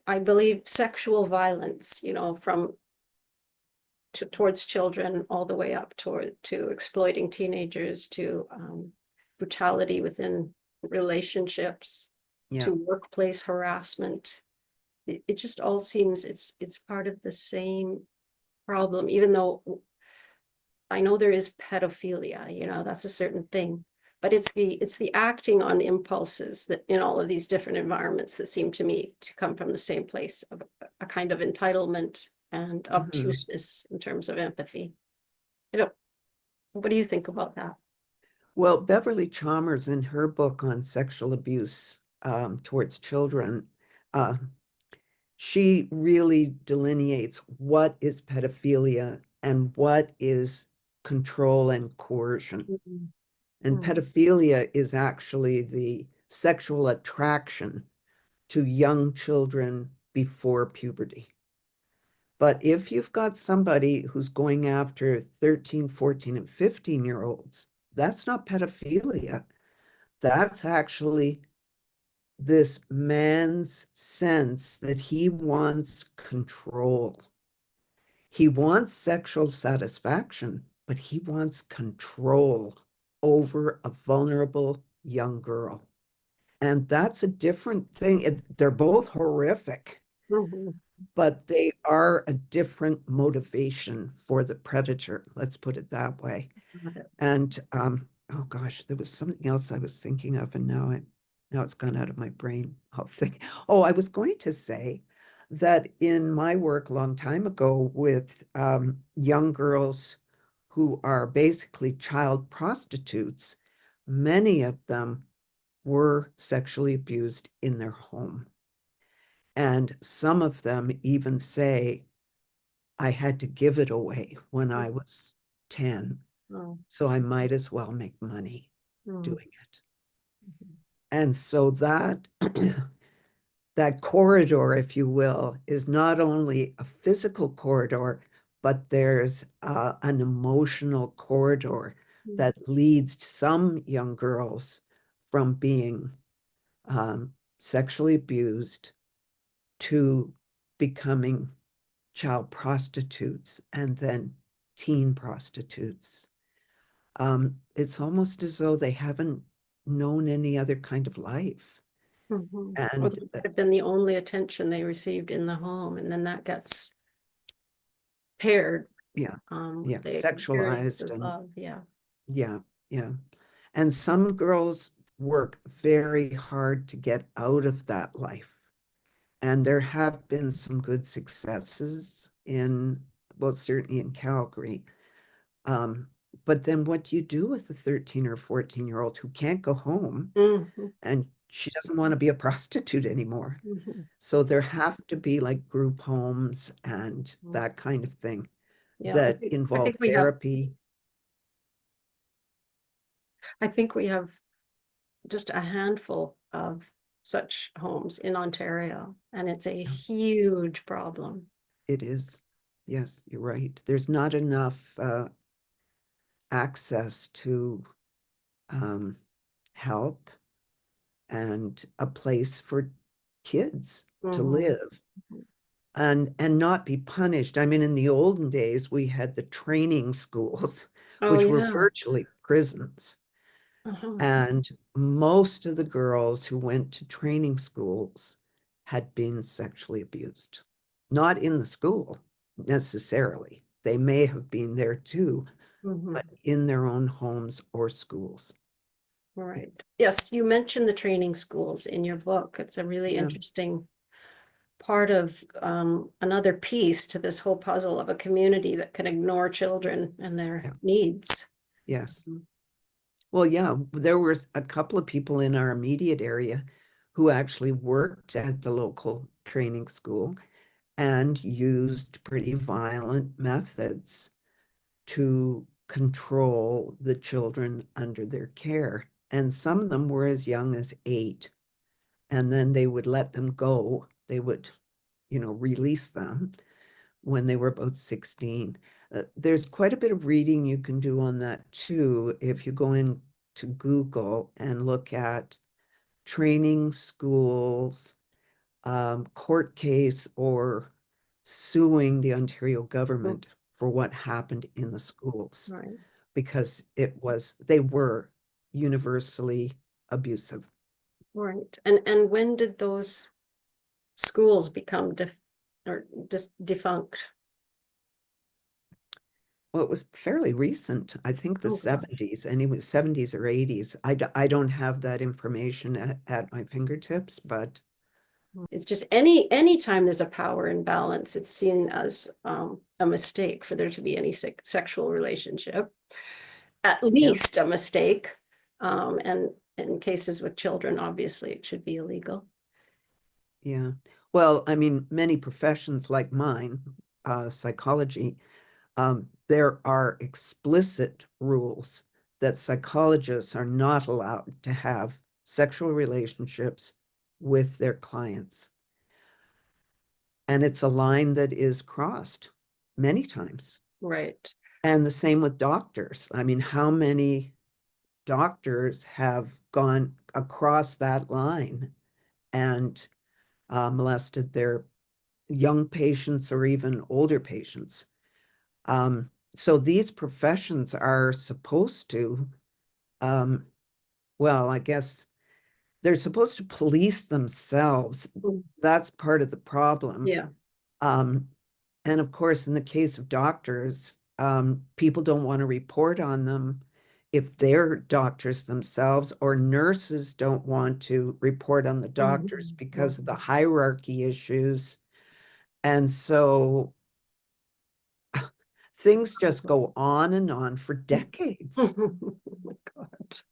I believe sexual violence, from towards children all the way up to exploiting teenagers, to brutality within relationships, Yeah. to workplace harassment. It just all seems it's part of the same problem, even though I know there is pedophilia, that's a certain thing. But it's the acting on impulses that in all of these different environments that seem to me to come from the same place of a kind of entitlement and obtuseness in terms of empathy. What do you think about that? Well, Beverly Chalmers, in her book on sexual abuse towards children, uh, she really delineates what is pedophilia and what is control and coercion. And pedophilia is actually the sexual attraction to young children before puberty. But if you've got somebody who's going after 13, 14, and 15-year-olds, that's not pedophilia. That's actually this man's sense that he wants control. He wants sexual satisfaction, but he wants control over a vulnerable young girl. And that's a different thing. They're both horrific, but they are a different motivation for the predator. Let's put it that way. And oh gosh, there was something else I was thinking of, and now it's gone out of my brain. I'll think. Oh, I was going to say that in my work a long time ago with young girls who are basically child prostitutes, many of them were sexually abused in their home. And some of them even say, I had to give it away when I was 10, so I might as well make money doing it. And so that that corridor, if you will, is not only a physical corridor, but there's an emotional corridor that leads some young girls from being sexually abused to becoming child prostitutes and then teen prostitutes. It's almost as though they haven't known any other kind of life. Well, And that could have been the only attention they received in the home, and then that gets paired yeah, with the experience sexualized as and love. Yeah. yeah. And some girls work very hard to get out of that life. And there have been some good successes well, certainly in Calgary. But then what do you do with a 13 or 14-year-old who can't go home and she doesn't want to be a prostitute anymore? So there have to be like group homes and that kind of thing that I involve think we have therapy. I think we have just a handful of such homes in Ontario, and it's a huge problem. It is. Yes, you're right. There's not enough access to help and a place for kids to live and not be punished. I mean, in the olden days, we had the training schools, Oh, which were yeah. virtually prisons. And most of the girls who went to training schools had been sexually abused. Not in the school necessarily. They may have been there too, but in their own homes or schools. Right. Yes, you mentioned the training schools in your book. It's a really Yeah. interesting part of another piece to this whole puzzle of a community that can ignore children and their needs. Yes. Well, yeah, there was a couple of people in our immediate area who actually worked at the local training school and used pretty violent methods to control the children under their care. And some of them were as young as 8. And then they would let them go. They would, release them when they were about 16. There's quite a bit of reading you can do on that too. If you go into Google and look at training schools court case or suing the Ontario government for what happened in the schools Right, because they were universally abusive. right. And when did those schools become or just defunct? Well, it was fairly recent, I think the Oh, God. 70s, and it was 70s or 80s. I don't have that information at my fingertips, but It's just anytime there's a power imbalance, it's seen as a mistake for there to be any sexual relationship. At yeah, least a mistake. And in cases with children, obviously it should be illegal. yeah. Well, I mean, many professions like mine, psychology, there are explicit rules that psychologists are not allowed to have sexual relationships with their clients. And it's a line that is crossed many times. Right. And the same with doctors. I mean, how many doctors have gone across that line and molested their young patients or even older patients? So these professions are supposed to, well, I guess they're supposed to police themselves. Mm. That's part of the problem. Yeah. Um, and of course, in the case of doctors, people don't want to report on them if they're doctors themselves, or nurses don't want to report on the doctors Mhm. because of the hierarchy issues. And so things just go on and on for decades. Oh my God.